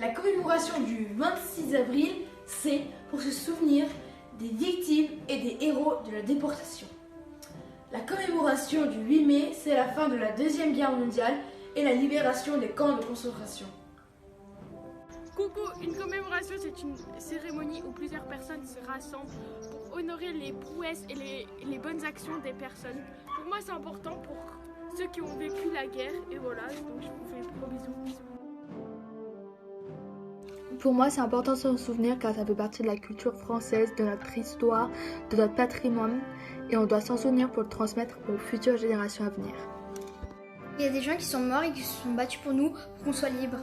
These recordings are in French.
La commémoration du 26 avril, c'est pour se souvenir des victimes et des héros de la déportation. La commémoration du 8 mai, c'est la fin de la Deuxième Guerre mondiale et la libération des camps de concentration. Coucou, une commémoration, c'est une cérémonie où plusieurs personnes se rassemblent pour honorer les prouesses et les bonnes actions des personnes. Pour moi, c'est important pour ceux qui ont vécu la guerre. Et voilà, donc je vous fais de gros bisous. Pour moi, c'est important de s'en souvenir car ça fait partie de la culture française, de notre histoire, de notre patrimoine et on doit s'en souvenir pour le transmettre aux futures générations à venir. Il y a des gens qui sont morts et qui se sont battus pour nous, pour qu'on soit libres.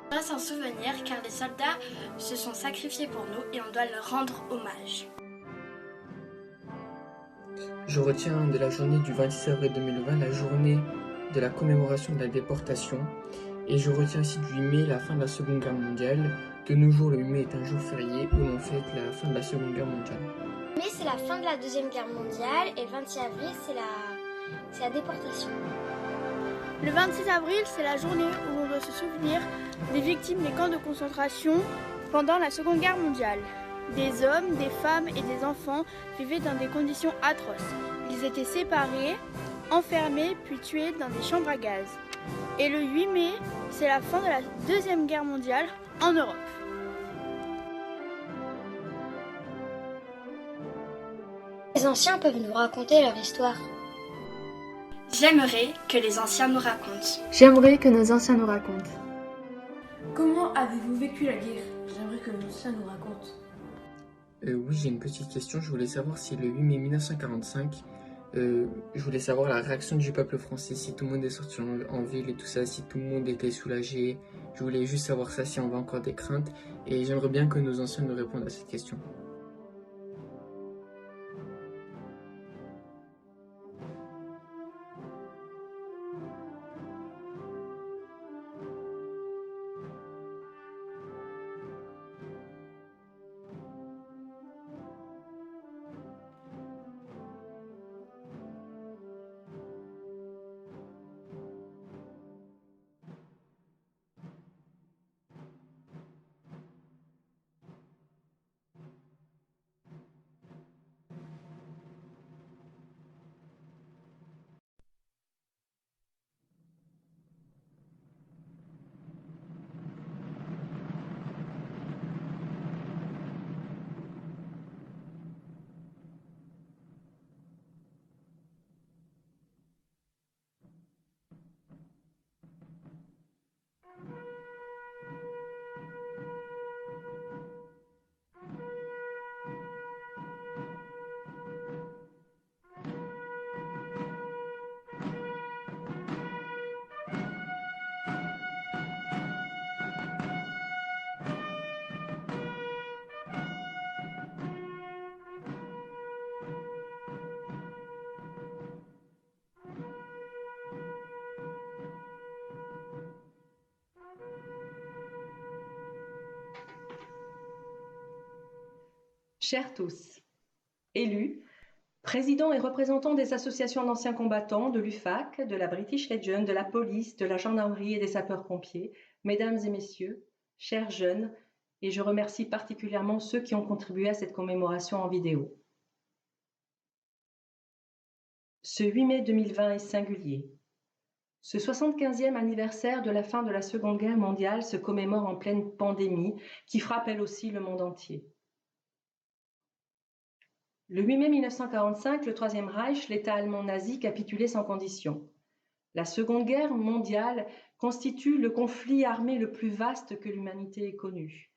On doit s'en souvenir car les soldats se sont sacrifiés pour nous et on doit leur rendre hommage. Je retiens de la journée du 26 avril 2020 la journée de la commémoration de la déportation. Et je retiens aussi du 8 mai la fin de la Seconde Guerre mondiale. De nos jours, le 8 mai est un jour férié où l'on fête la fin de la Seconde Guerre mondiale. Mais c'est la fin de la Deuxième Guerre mondiale et le 26 avril, c'est la déportation. Le 26 avril, c'est la journée où l'on doit se souvenir des victimes des camps de concentration pendant la Seconde Guerre mondiale. Des hommes, des femmes et des enfants vivaient dans des conditions atroces. Ils étaient séparés, enfermés puis tués dans des chambres à gaz. Et le 8 mai, c'est la fin de la Deuxième Guerre mondiale en Europe. Les anciens peuvent nous raconter leur histoire. J'aimerais que les anciens nous racontent. J'aimerais que nos anciens nous racontent. Comment avez-vous vécu la guerre? J'aimerais que nos anciens nous racontent. Oui, j'ai une petite question. Je voulais savoir si le 8 mai 1945, je voulais savoir la réaction du peuple français, si tout le monde est sorti en ville et tout ça, si tout le monde était soulagé. Je voulais juste savoir ça, si on avait encore des craintes. Et j'aimerais bien que nos anciens nous répondent à cette question. Chers tous, élus, présidents et représentants des associations d'anciens combattants, de l'UFAC, de la British Legion, de la police, de la gendarmerie et des sapeurs-pompiers, mesdames et messieurs, chers jeunes, et je remercie particulièrement ceux qui ont contribué à cette commémoration en vidéo. Ce 8 mai 2020 est singulier. Ce 75e anniversaire de la fin de la Seconde Guerre mondiale se commémore en pleine pandémie qui frappe elle aussi le monde entier. Le 8 mai 1945, le Troisième Reich, l'État allemand nazi, capitulait sans condition. La Seconde Guerre mondiale constitue le conflit armé le plus vaste que l'humanité ait connu.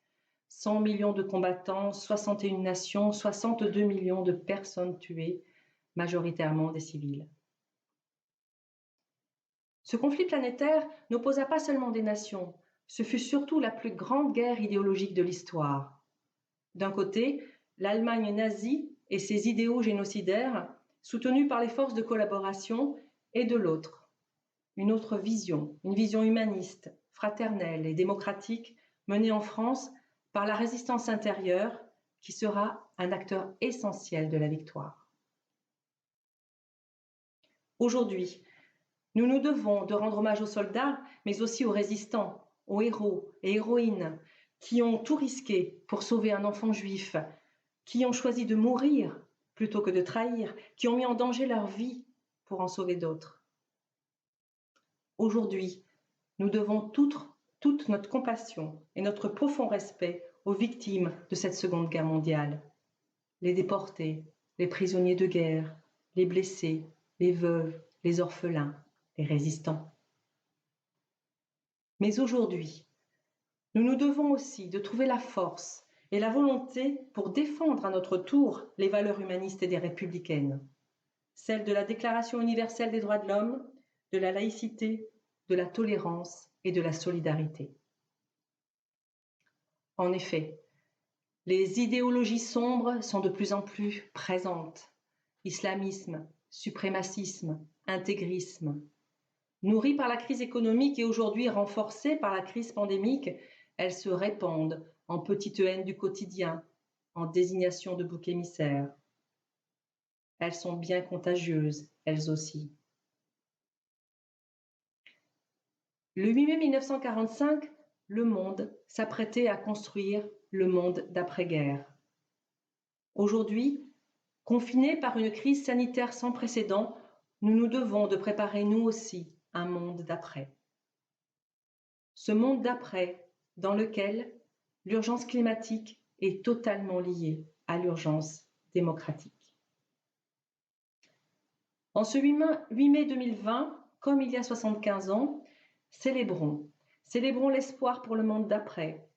100 millions de combattants, 61 nations, 62 millions de personnes tuées, majoritairement des civils. Ce conflit planétaire n'opposa pas seulement des nations, ce fut surtout la plus grande guerre idéologique de l'histoire. D'un côté, l'Allemagne nazie et ses idéaux génocidaires, soutenus par les forces de collaboration, et de l'autre, une autre vision, une vision humaniste, fraternelle et démocratique, menée en France par la résistance intérieure, qui sera un acteur essentiel de la victoire. Aujourd'hui, nous nous devons de rendre hommage aux soldats, mais aussi aux résistants, aux héros, et héroïnes qui ont tout risqué pour sauver un enfant juif, qui ont choisi de mourir plutôt que de trahir, qui ont mis en danger leur vie pour en sauver d'autres. Aujourd'hui, nous devons toute notre compassion et notre profond respect aux victimes de cette Seconde Guerre mondiale, les déportés, les prisonniers de guerre, les blessés, les veuves, les orphelins, les résistants. Mais aujourd'hui, nous nous devons aussi de trouver la force et la volonté pour défendre à notre tour les valeurs humanistes et républicaines, celles de la Déclaration universelle des droits de l'homme, de la laïcité, de la tolérance et de la solidarité. En effet, les idéologies sombres sont de plus en plus présentes. Islamisme, suprémacisme, intégrisme. Nourries par la crise économique et aujourd'hui renforcées par la crise pandémique, elles se répandent en petites haines du quotidien, en désignation de boucs émissaires. Elles sont bien contagieuses, elles aussi. Le 8 mai 1945, le monde s'apprêtait à construire le monde d'après-guerre. Aujourd'hui, confinés par une crise sanitaire sans précédent, nous nous devons de préparer nous aussi un monde d'après. Ce monde d'après dans lequel l'urgence climatique est totalement liée à l'urgence démocratique. En ce 8 mai 2020, comme il y a 75 ans, célébrons l'espoir pour le monde d'après,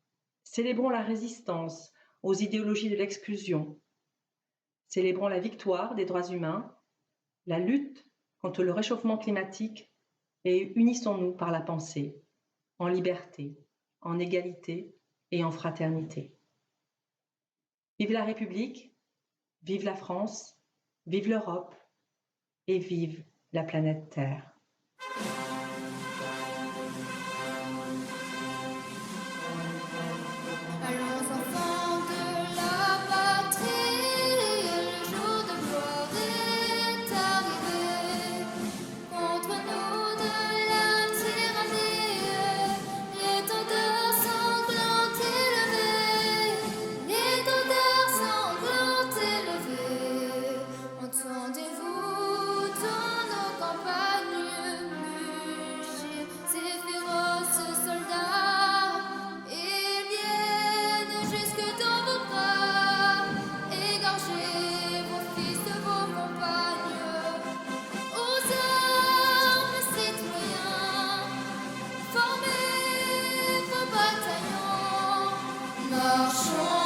célébrons la résistance aux idéologies de l'exclusion, célébrons la victoire des droits humains, la lutte contre le réchauffement climatique et unissons-nous par la pensée, en liberté, en égalité et en fraternité. Vive la République, vive la France, vive l'Europe et vive la planète Terre. Marchons